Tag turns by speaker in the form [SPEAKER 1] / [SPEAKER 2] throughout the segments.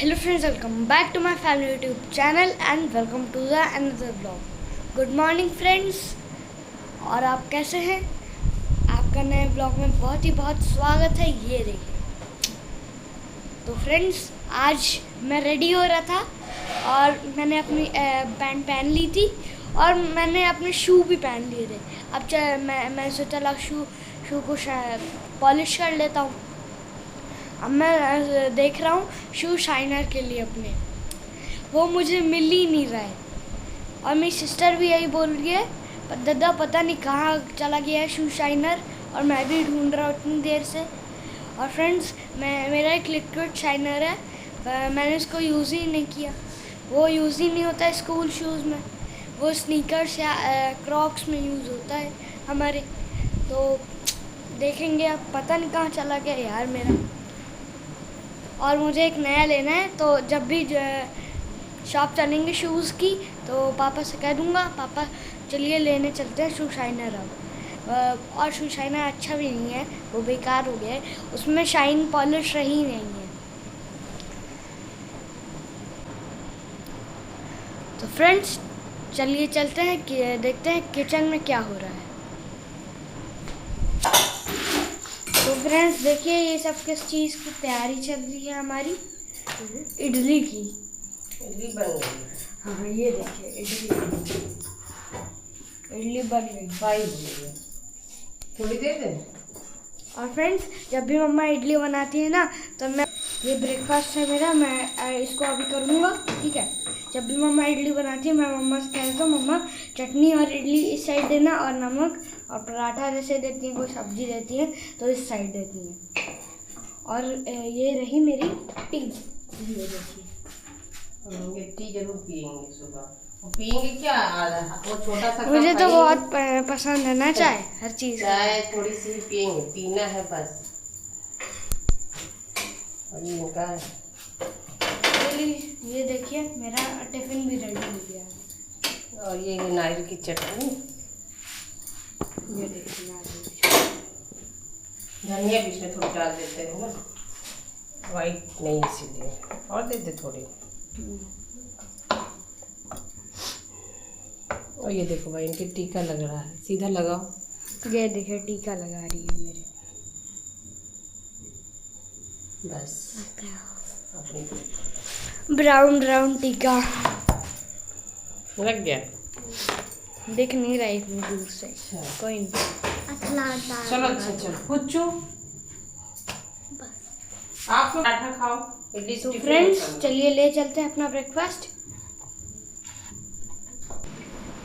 [SPEAKER 1] Hello friends, welcome back to my family YouTube channel and welcome to the another vlog. Good morning friends. और आप कैसे हैं? आपका नए ब्लॉग में बहुत स्वागत है। ये देखिए। तो फ्रेंड्स, आज मैं रेडी हो रहा था और मैंने अपनी पैंट पहन ली थी और मैंने अपने शू भी पहन लिए थे। अब मैं सोचा ला शू को पॉलिश कर लेता हूँ। अब मैं देख रहा हूँ शू शाइनर के लिए अपने, वो मुझे मिल ही नहीं रहा है। और मेरी सिस्टर भी यही बोल रही है, दादा पता नहीं कहाँ चला गया है शू शाइनर, और मैं भी ढूंढ रहा हूँ इतनी देर से। और फ्रेंड्स, मेरा एक लिक्विड शाइनर है, मैंने इसको यूज़ ही नहीं किया। वो यूज़ ही नहीं होता है स्कूल शूज़ में, वो स्नीकर्स या क्रॉक्स में यूज़ होता है हमारे। तो देखेंगे, अब पता नहीं कहाँ चला गया यार मेरा। और मुझे एक नया लेना है, तो जब भी शॉप चलेंगे शूज़ की तो पापा से कह दूँगा, पापा चलिए लेने चलते हैं शू शाइनर। अब और शू शाइनर अच्छा भी नहीं है, वो बेकार हो गया है, उसमें शाइन पॉलिश रही नहीं है। तो फ्रेंड्स, चलिए चलते हैं कि देखते हैं किचन में क्या हो रहा है। तो फ्रेंड्स देखिए, ये सब किस चीज़ की तैयारी चल रही है हमारी। इडली की।
[SPEAKER 2] इडली बन गई।
[SPEAKER 1] हाँ, ये देखिए इडली बन गई।
[SPEAKER 2] फ्राई हो गई है, थोड़ी देर दे।
[SPEAKER 1] और फ्रेंड्स, जब भी मम्मा इडली बनाती है ना, तो मैं ये ब्रेकफास्ट है मेरा, मैं इसको अभी करूँगा, ठीक है। जब भी मम्मा इडली बनाती है, मैं मम्मा से कह देता हूँ, मम्मा चटनी और इडली इस साइड देना, और नमक और पराठा जैसे देती हैं, कोई सब्जी देती है तो इस साइड देती हैं। और ये रही मेरी टी। ये देखिए,
[SPEAKER 2] ये टी जरूर पियेंगे सुबह। पियेंगे क्या? वो छोटा सा
[SPEAKER 1] मुझे तो बहुत पसंद है ना चाय, हर चीज़।
[SPEAKER 2] चाय थोड़ी सी पियेंगे, पीना है बस। और ये इनका है।
[SPEAKER 1] ये देखिए, मेरा टिफिन भी रेडी हो गया है।
[SPEAKER 2] और ये नारियल की चटनी।
[SPEAKER 1] ये देखिए नारियल की।
[SPEAKER 2] धनिया भी इसमें थोड़ी डाल देते हैं ना, वाइट नहीं इसीलिए, और देते थोड़ी। और ये देखो भाई, इनके टीका लग रहा है, सीधा लगाओ।
[SPEAKER 1] ये देखिए, टीका लगा रही है मेरे।
[SPEAKER 2] बस अपनी
[SPEAKER 1] ब्राउन टीका
[SPEAKER 2] लग गया।
[SPEAKER 1] दिख नहीं रहा इतनी दूर से। कोई नहीं।
[SPEAKER 2] चलो अच्छा, चलो पुच्चू, आप पराठा खाओ। इडली
[SPEAKER 1] तो फ्रेंड्स, चलिए ले चलते हैं अपना ब्रेकफास्ट।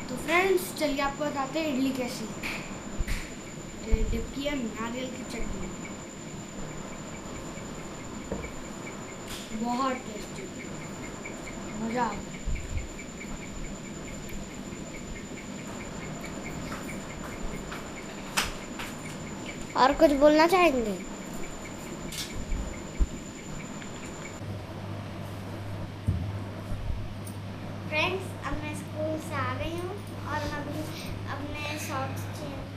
[SPEAKER 1] तो फ्रेंड्स, चलिए आपको बताते हैं इडली कैसी डिप किया नारियल की चटनी। बहुत टेस्टी, मज़ा आ गया। और कुछ बोलना चाहेंगे?
[SPEAKER 3] फ्रेंड्स, अब मैं स्कूल से आ गई हूँ और मैं अभी अपने शॉर्ट्स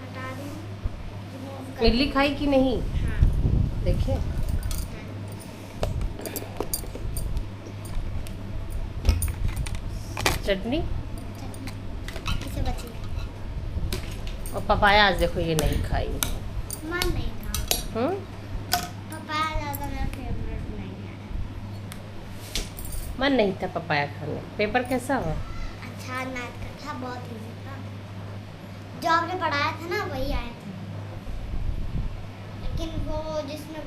[SPEAKER 3] हटा रही हूँ।
[SPEAKER 2] इडली खाई कि नहीं?
[SPEAKER 3] हाँ।
[SPEAKER 2] देखिए, चटनी
[SPEAKER 3] इसे बची
[SPEAKER 2] और पपाया। आज देखो ये नहीं खाई।
[SPEAKER 3] मन नहीं था। पपाया ज़्यादा मेरा फेवरेट नहीं है।
[SPEAKER 2] मन नहीं था पपाया खाने। पेपर कैसा हुआ?
[SPEAKER 3] अच्छा मैथ का था, बहुत इजी था। जो आपने पढ़ाया था ना वही आए थे, लेकिन वो जिसमें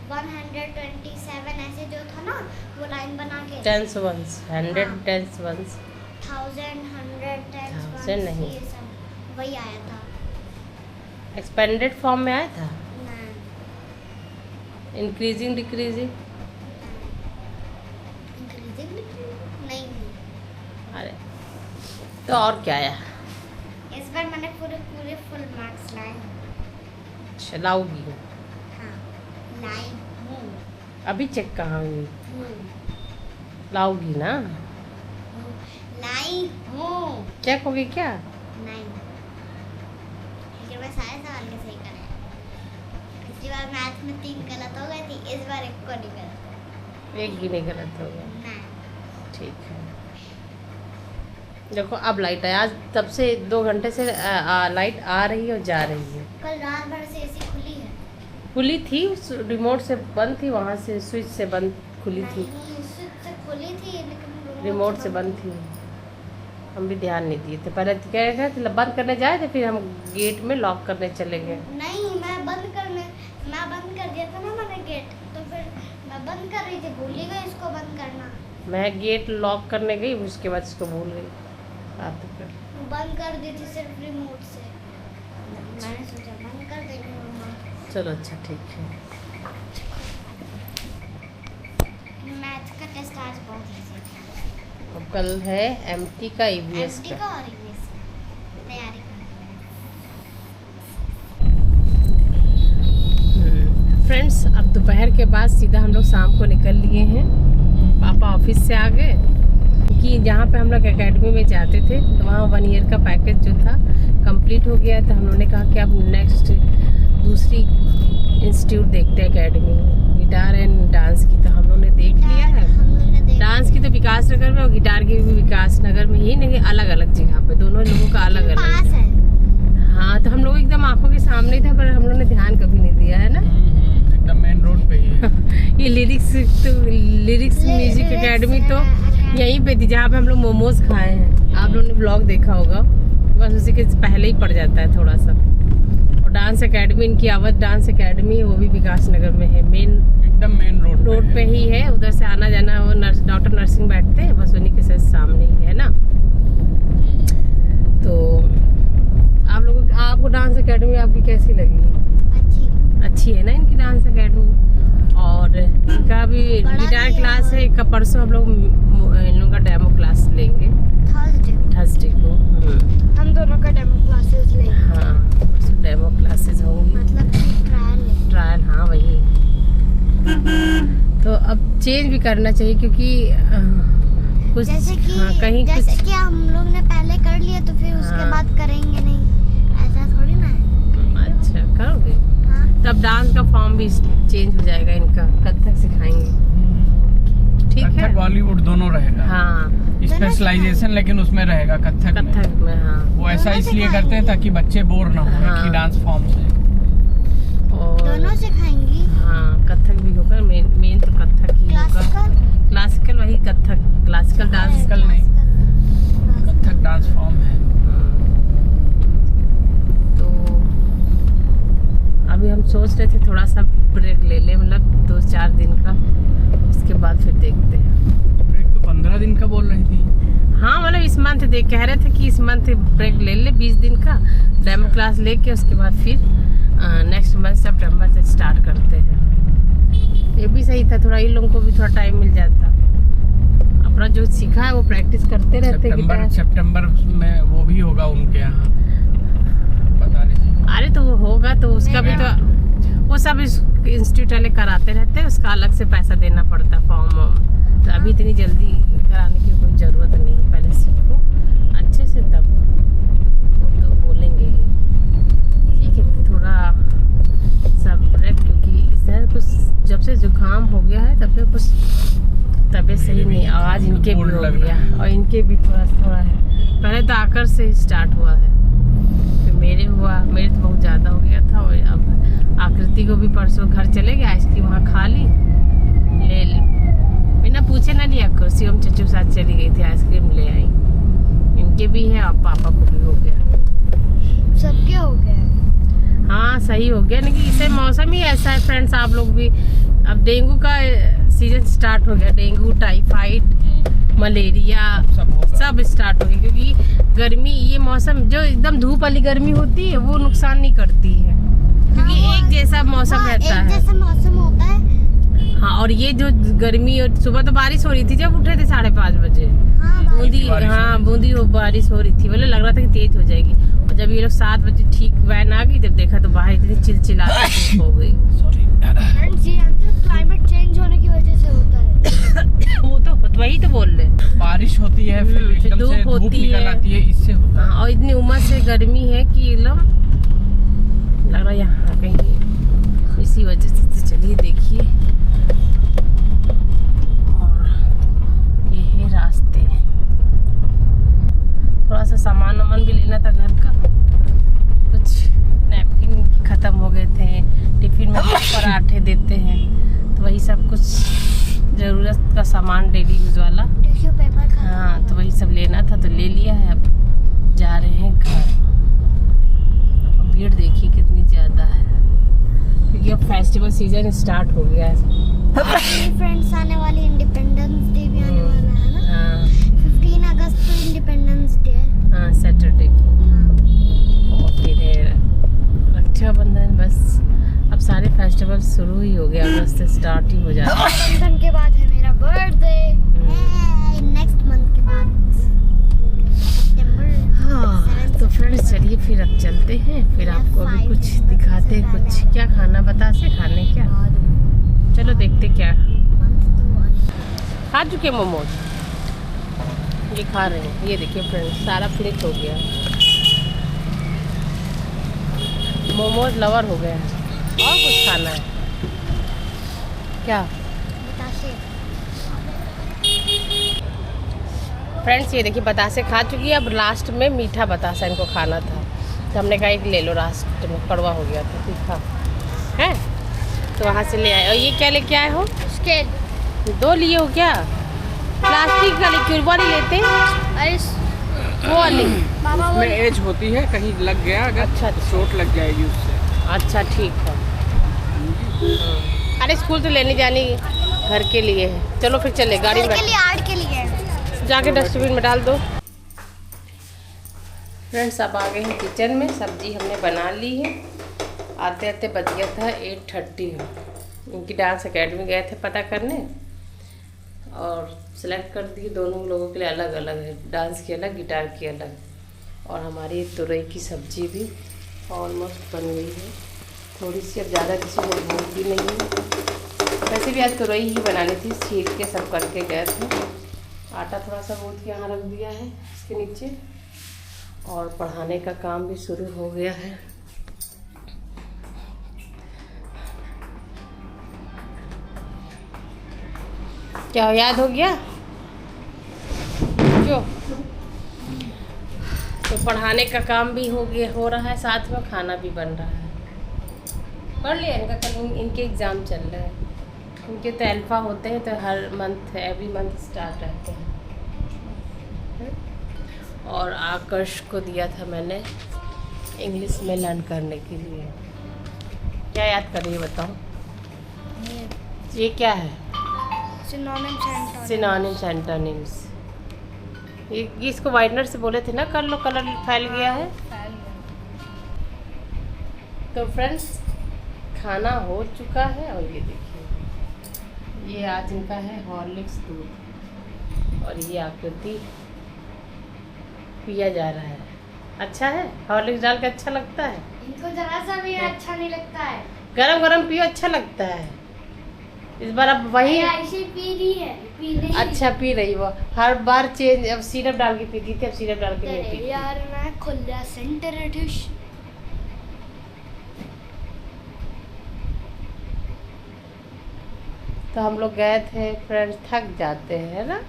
[SPEAKER 3] 127 ऐसे जो था ना, वो लाइन बना के
[SPEAKER 2] 10 वंस 100 10 वंस
[SPEAKER 3] 1000 100 10
[SPEAKER 2] 1000 नहीं,
[SPEAKER 3] ये सब वही आया था।
[SPEAKER 2] एक्सपेंडेड फॉर्म में आया था।
[SPEAKER 3] नहीं,
[SPEAKER 2] इंक्रीजिंग डिक्रीजिंग।
[SPEAKER 3] नहीं।
[SPEAKER 2] अरे तो और क्या आया?
[SPEAKER 3] इस बार मैंने पूरे फुल मार्क्स लाए हैं।
[SPEAKER 2] चलाऊगी?
[SPEAKER 3] हाँ, लाई हूँ।
[SPEAKER 2] अभी चेक कहाँ हुई? लाऊगी ना?
[SPEAKER 3] लाई हूँ।
[SPEAKER 2] चेक होगी क्या?
[SPEAKER 3] नहीं, लेकिन मैं सारे सवाल के सही करे। पिछली बार मैथ में 3 गलत हो गई थी, इस बार 1 को नहीं गलत।
[SPEAKER 2] एक भी नहीं गलत होगा।
[SPEAKER 3] नहीं।
[SPEAKER 2] ठीक है। देखो अब लाइट है, आज तब से 2 घंटे से लाइट आ रही है और जा रही है।
[SPEAKER 3] कल रात भर से एसी खुली है।
[SPEAKER 2] खुली थी, उस रिमोट से बंद थी, वहाँ से स्विच से बंद खुली थी,
[SPEAKER 3] नहीं, स्विच से खुली थी लेकिन
[SPEAKER 2] रिमोट से बंद थी। हम भी ध्यान नहीं दिए थे, पहले तो कह रहे थे बंद करने जाए थे, फिर हम गेट में लॉक करने चले गए।
[SPEAKER 3] नहीं, मैं बंद कर दिया था ना मैंने गेट, तो फिर मैं बंद कर रही थी, भूल ही गई इसको बंद करना।
[SPEAKER 2] मैं गेट लॉक करने गई, उसके बाद इसको भूल गई। रात को
[SPEAKER 3] बंद कर दी थी सिर्फ रिमोट से, मैंने सोचा बंद कर देंगे मम्मा।
[SPEAKER 2] चलो अच्छा ठीक है।
[SPEAKER 3] मैथ का टेस्ट आज बहुत इजी था।
[SPEAKER 2] अब कल है एमटी का ईवीएस
[SPEAKER 3] एमटी
[SPEAKER 2] का।
[SPEAKER 3] का और ईवीएस तैयारी करनी है।
[SPEAKER 2] फ्रेंड्स, अब दोपहर के बाद सीधा हम लोग शाम को निकल लिए हैं। पापा ऑफिस से आ गए, क्योंकि जहाँ पे हम लोग एकेडमी में जाते थे तो वहाँ 1 ईयर का पैकेज जो था कंप्लीट हो गया था। हम लोगों ने कहा कि अब नेक्स्ट दूसरी इंस्टीट्यूट देखते हैं एकेडमी, गिटार एंड डांस की। तो हम लोग ने देख लिया है। डांस की तो विकास नगर में और गिटार की भी विकास नगर में ही, नहीं अलग अलग जगह पे, दोनों लोगों का अलग अलग
[SPEAKER 3] पास है।
[SPEAKER 2] हाँ, तो हम लोग एकदम आंखों के सामने था, पर हम लोग ने ध्यान कभी नहीं दिया है ना।
[SPEAKER 4] एकदम मेन रोड पे ही है।
[SPEAKER 2] ये लिरिक्स म्यूजिक एकेडमी तो यहीं पे थी जहाँ पे हम लोग मोमोज खाए हैं। आप लोगों ने ब्लॉग देखा होगा, बस उसी के पहले ही पड़ जाता है थोड़ा सा। और डांस एकेडमी, इनकी अवध डांस एकेडमी, वो भी विकास नगर में है,
[SPEAKER 4] एकदम मेन रोड
[SPEAKER 2] पे ही है। उधर से आना जाना, वो डॉक्टर नर्सिंग बैठते हैं, बस उन्हीं के साथ सामने ही है ना। तो आप लोगों, आपको डांस एकेडमी आपकी कैसी लगी? अच्छी है ना इनकी डांस एकेडमी। और इनका भी गिटार क्लास है, इनका परसों हम लोग इन लोगों का डेमो क्लास लेंगे थर्सडे को।
[SPEAKER 3] हम दोनों का डेमो क्लासेस लेंगे।
[SPEAKER 2] हाँ, परसों डेमो क्लासेस होंगी,
[SPEAKER 3] मतलब
[SPEAKER 2] ट्रायल। हाँ वही। तो अब चेंज भी करना चाहिए, क्योंकि कुछ
[SPEAKER 3] जैसे कि
[SPEAKER 2] हाँ, कहीं
[SPEAKER 3] जैसे
[SPEAKER 2] कुछ
[SPEAKER 3] कि हम लोग ने पहले कर लिया तो फिर उसके
[SPEAKER 2] हाँ।
[SPEAKER 3] बाद करेंगे नहीं, ऐसा थोड़ी ना है।
[SPEAKER 2] अच्छा करोगे,
[SPEAKER 3] हाँ।
[SPEAKER 2] तब डांस का फॉर्म भी चेंज हो जाएगा इनका, कथक सिखाएंगे। ठीक है,
[SPEAKER 4] कथक बॉलीवुड दोनों रहेगा।
[SPEAKER 2] हाँ
[SPEAKER 4] स्पेशलाइजेशन लेकिन उसमें रहेगा कथक
[SPEAKER 2] में। हाँ,
[SPEAKER 4] वो ऐसा इसलिए करते हैं ताकि बच्चे बोर ना हो एक ही डांस फॉर्म से।
[SPEAKER 2] और
[SPEAKER 3] दोनों सिखाएंगी।
[SPEAKER 2] हाँ, कथक भी होगा, मेन तो कथक ही होगा। क्लासिकल वही कथक, क्लासिकल डांस
[SPEAKER 4] क्लासिकल नहीं, कथक डांस फॉर्म है।
[SPEAKER 2] तो अभी हम सोच रहे थे थोड़ा सा ब्रेक ले ले, मतलब 2-4 दिन का, उसके बाद फिर देखते हैं।
[SPEAKER 4] ब्रेक तो 15 दिन का बोल रही थी।
[SPEAKER 2] हाँ, मतलब इस मंथ कह रहे थे कि इस मंथ ब्रेक ले ले 20 दिन का, डेमो क्लास लेके उसके बाद फिर नेक्स्ट मंथ सितंबर से स्टार्ट करते हैं। ये भी सही था, थोड़ा इन लोगों को भी थोड़ा टाइम मिल जाता, अपना जो सीखा है वो प्रैक्टिस करते रहते।
[SPEAKER 4] सितंबर में वो भी होगा उनके यहाँ, बता रही थी।
[SPEAKER 2] अरे तो वो होगा, तो उसका भी तो वो सब इंस्टीट्यूट वाले कराते रहते हैं, उसका अलग से पैसा देना पड़ता फॉर्म। तो अभी इतनी जल्दी कराने की कोई ज़रूरत नहीं, पहले सीखो अच्छे से, तब वो तो बोलेंगे ही। ठीक है, तो थोड़ा सब ब्रेक, क्योंकि इस तरह कुछ जब से जुकाम हो गया है तब से कुछ तबीयत सही नहीं। आवाज़ इनके भी हो गया और इनके भी थोड़ा है। पहले तो आकर से स्टार्ट हुआ है, फिर मेरे तो बहुत ज़्यादा हो गया था। और अब आकृति को भी परसों घर चले गए, आइसक्रीम वहाँ खा ली, ले बिना पूछे ना लिया, कुर्सी हम चचू साथ चली गई थी, आइसक्रीम ले आई। इनके भी है और पापा को भी हो गया,
[SPEAKER 3] सबके हो गया।
[SPEAKER 2] हाँ सही हो गया। लेकिन इसे मौसम ही ऐसा है फ्रेंड्स, आप लोग भी, अब डेंगू का सीजन स्टार्ट हो गया, डेंगू, टाइफाइड, मलेरिया सब स्टार्ट हो गया। क्योंकि गर्मी, ये मौसम जो एकदम धूप वाली गर्मी होती है वो नुकसान नहीं करती है, क्योंकि एक जैसा मौसम रहता है,
[SPEAKER 3] एक जैसा मौसम होता है।
[SPEAKER 2] हाँ, और ये जो गर्मी, और सुबह तो बारिश हो रही थी जब उठे थे 5:30 बजे, बूंदी वो बारिश हो रही थी, बोले लग रहा था कि तेज हो जाएगी। और जब ये लोग 7 बजे ठीक वैन आ गई, जब देखा तो बाहर इतनी चिलचिलाती हो गई।
[SPEAKER 3] क्लाइमेट चेंज होने की वजह से होता है।
[SPEAKER 2] वो तो वही तो बोल रहे,
[SPEAKER 4] बारिश होती है फिर एकदम से धूप निकल आती है, इससे होता है।
[SPEAKER 2] और इतनी उमस से गर्मी है कि एकदम लग रहा है यहाँ कहीं, इसी वजह से। चलिए देखिए, ज़रूरत का सामान डेली यूज़ वाला।
[SPEAKER 3] टिश्यू पेपर खा।
[SPEAKER 2] हाँ, तो वही सब लेना था तो ले लिया है। अब जा रहे हैं घर। और भीड़ देखिए कितनी ज़्यादा है, क्योंकि अब फेस्टिवल सीजन स्टार्ट हो गया है।
[SPEAKER 3] फ्रेंड्स आने वाली, इंडिपेंडेंस डे भी आने वाला है ना।
[SPEAKER 2] हाँ
[SPEAKER 3] 15 अगस्त को इंडिपेंडेंस डे है।
[SPEAKER 2] हाँ, सैटरडे को। और फिर है रक्षाबंधन। बस अब सारे फेस्टिवल शुरू ही हो गए, अगस्त से स्टार्ट ही हो जाते हैं।
[SPEAKER 3] रक्षाबंधन के बाद है मेरा बर्थडे, नेक्स्ट मंथ के बाद सितंबर।
[SPEAKER 2] हाँ, तो फ्रेंड्स चलिए फिर अब चलते हैं। फिर आपको अभी कुछ दिखाते हैं। कुछ क्या खाना बता से खाने क्या, चलो देखते क्या। खा चुके मोमोज, ये खा रहे हैं। ये देखिए फ्रेंड्स, सारा प्लेट हो गया, मोमोज लवर हो गया है। और कुछ खाना है क्या फ्रेंड्स? ये देखिए बतासे खा चुकी है। अब लास्ट में मीठा बतासा इनको खाना था, तो हमने कहा एक ले लो, लास्ट में कड़वा हो गया था, तीखा है तो वहाँ से ले आए। और ये क्या लेके आए हो?
[SPEAKER 1] स्केल
[SPEAKER 2] 2 लिए हो क्या? प्लास्टिक का लिक्विड वाली लेते वो वाली।
[SPEAKER 4] उसमें एज होती है, कहीं लग गया अगर
[SPEAKER 2] अच्छा,
[SPEAKER 4] चोट लग जाएगी उससे।
[SPEAKER 2] अच्छा ठीक है। अरे स्कूल तो लेने जानी घर के लिए है। चलो फिर चले गाड़ी में,
[SPEAKER 3] आर्ट के लिए
[SPEAKER 2] जाके डस्टबिन में डाल दो। फ्रेंड्स अब आ गए हैं किचन में। सब्जी हमने बना ली है। आते आते बज गया था 8:30। इनकी डांस एकेडमी गए थे पता करने, और सेलेक्ट कर दिए दोनों लोगों के लिए अलग अलग है, डांस की अलग, गिटार की अलग। और हमारी तुरई की सब्जी भी ऑलमोस्ट बन गई है, थोड़ी सी। अब ज़्यादा किसी को भूख भी नहीं है। वैसे भी आज तुरई ही बनानी थी, छील के सब करके गए थे। आटा थोड़ा सा गूंथ के यहाँ रख दिया है इसके नीचे। और पढ़ाने का काम भी शुरू हो गया है। क्या याद हो गया क्यों? तो पढ़ाने का काम भी हो रहा है, साथ में खाना भी बन रहा है। पढ़ लिया इनका, कल इनके एग्ज़ाम चल रहे हैं। इनके तो अल्फ़ा होते हैं, तो हर मंथ एवरी मंथ स्टार्ट रहते हैं। और आकर्ष को दिया था मैंने इंग्लिश में लर्न करने के लिए। क्या याद कर रही है बताओ? ये क्या है? Synonyms antonyms. ये इसको वाइटनर से बोले थे ना कर लो, कलर फैल गया है। तो फ्रेंड्स खाना हो चुका है। और ये देखिए, ये आज इनका है हॉर्लिक्स दूध, और ये आकृति पिया जा रहा है। अच्छा है, हॉर्लिक्स डाल के अच्छा लगता है।
[SPEAKER 1] इनको जरा सा भी अच्छा नहीं लगता है।
[SPEAKER 2] गरम गरम पियो, अच्छा लगता है। इस बार अब वही
[SPEAKER 1] ऐसे पी रही है, पी रही।
[SPEAKER 2] अच्छा पी रही वो, हर बार चेंज। अब सिरप डाल के पीती थी, अब सिरप डाल के नहीं पीती।
[SPEAKER 1] यार मैं खुला सेंटर डिश।
[SPEAKER 2] तो हम लोग गए थे फ्रेंड्स, थक जाते हैं है ना,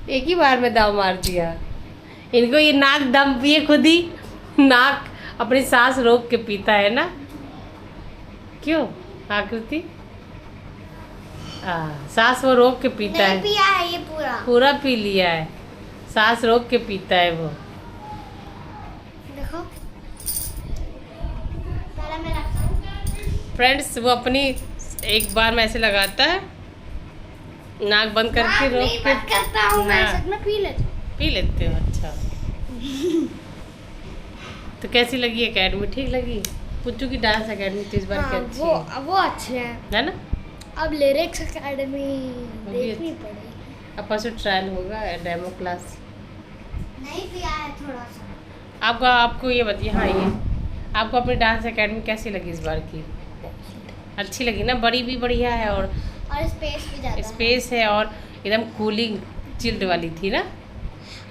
[SPEAKER 2] एक ही बार में दम मार दिया। इनको ये नाक दम पिए खुद ही, नाक अपनी सांस रोक के पीता है ना। क्यों आकृति? सांस वो रोक के पीता है।
[SPEAKER 3] पिया है ये
[SPEAKER 2] पूरा पी लिया है, सांस रोक के पीता है वो।
[SPEAKER 3] देखो पहले मैं रखता हूं।
[SPEAKER 2] फ्रेंड्स वो अपनी एक बार में ऐसे लगाता है, नाक बंद करके रोक के
[SPEAKER 3] करता हूं मैं,
[SPEAKER 2] हाँ।
[SPEAKER 3] सच में
[SPEAKER 2] पी लेते हो। अच्छा तो कैसी लगी एकेडमी? ठीक लगी? पुच्चू की डांस एकेडमी तो इस बार की अच्छी
[SPEAKER 1] वो अच्छे हैं।
[SPEAKER 2] है ना।
[SPEAKER 1] अब लिरिक्स एकेडमी
[SPEAKER 2] भी
[SPEAKER 1] देखनी पड़ेगी।
[SPEAKER 2] अब परसों ट्रायल होगा, डेमो क्लास।
[SPEAKER 3] नहीं पिया है थोड़ा सा।
[SPEAKER 2] आपको ये बताइए, हाँ ये आपको अपनी डांस एकेडमी कैसी लगी इस बार की? अच्छी लगी ना, बड़ी भी बढ़िया है और
[SPEAKER 3] स्पेस भी ज़्यादा
[SPEAKER 2] स्पेस है और एकदम कूलिंग चिल्ड वाली थी ना।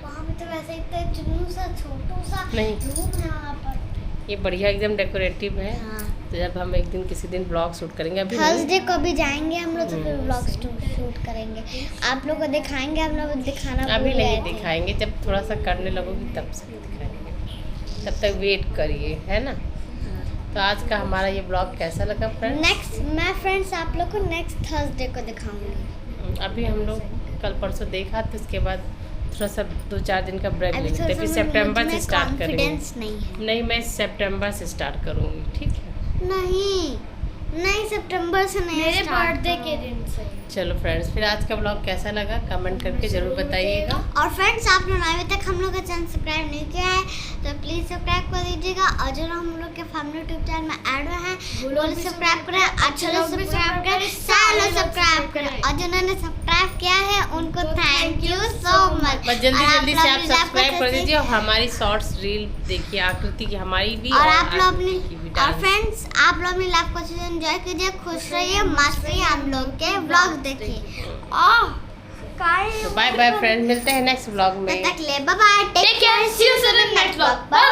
[SPEAKER 3] वहाँ पे तो वैसे इतना जुनून सा छोटू सा
[SPEAKER 2] नहीं।
[SPEAKER 3] रूम है वहाँ पर।
[SPEAKER 2] ये बढ़िया एकदम डेकोरेटिव है।
[SPEAKER 3] हाँ।
[SPEAKER 2] तो जब हम एक दिन किसी दिन ब्लॉग शूट करेंगे, अभी नहीं।
[SPEAKER 3] थर्सडे को भी जाएंगे हम लोग, तो फिर ब्लॉग शूट करेंगे, आप लोग को दिखाएंगे। हम लोग दिखाना
[SPEAKER 2] अभी
[SPEAKER 3] भूल
[SPEAKER 2] नहीं
[SPEAKER 3] गए थे।
[SPEAKER 2] दिखाएंगे, जब थोड़ा सा करने लगोगी तब से दिखाएंगे। तब तक वेट करिए, है ना। तो आज का हमारा ये ब्लॉग कैसा लगा फ्रेंड्स?
[SPEAKER 3] मैं फ्रेंड्स आप लोग को नेक्स्ट थर्सडे को दिखाऊंगी।
[SPEAKER 2] अभी हम लोग कल परसों देखा तो उसके बाद थोड़ा सा 2-4 दिन का ब्रेक
[SPEAKER 3] अभी
[SPEAKER 2] लेते
[SPEAKER 3] थोड़ा
[SPEAKER 2] फिर
[SPEAKER 3] सा
[SPEAKER 2] सितंबर से स्टार्ट करेंगे।
[SPEAKER 3] कॉन्फिडेंस नहीं है।
[SPEAKER 2] नहीं, मैं सितंबर से स्टार्ट करूँगी, ठीक है।
[SPEAKER 3] नहीं सितंबर से नहीं,
[SPEAKER 1] मेरे
[SPEAKER 3] start
[SPEAKER 1] बर्थडे
[SPEAKER 3] करो।
[SPEAKER 1] के दिन से।
[SPEAKER 2] चलो फ्रेंड्स, फिर आज का ब्लॉग कैसा लगा कमेंट करके ज़रूर बताइएगा।
[SPEAKER 3] और फ्रेंड्स, आप लोग अभी तक हम लोग का चैनल सब्सक्राइब नहीं किया है तो प्लीज सब्सक्राइब कर दीजिएगा। और जो हम लोग के फैमिली यूट्यूब चैनल में ऐड हुए हैं वो लोग सब्सक्राइब करें, अच्छे लोग सब्सक्राइब करें, सारे लोग सब्सक्राइब करें। और जिन्होंने सब्सक्राइब किया है उनको थैंक यू सो मच।
[SPEAKER 2] बस जल्दी जल्दी से आप सब्सक्राइब कर दीजिए और हमारी शॉर्ट्स रील देखिए, आकृति की हमारी भी
[SPEAKER 3] और आप लोग अपनी
[SPEAKER 2] आकृति की भी
[SPEAKER 3] और
[SPEAKER 2] डालिए।
[SPEAKER 3] फ्रेंड्स, आप लोग अपनी लाइफ को अच्छे से एंजॉय कीजिए, खुश रहिए, मस्त रहिए, हम लोग के व्लॉग देखिए।
[SPEAKER 2] बाय बाय फ्रेंड्स, मिलते हैं नेक्स्ट ब्लॉग में।
[SPEAKER 3] तब तक ले bye bye, take care, see you soon in next vlog, bye.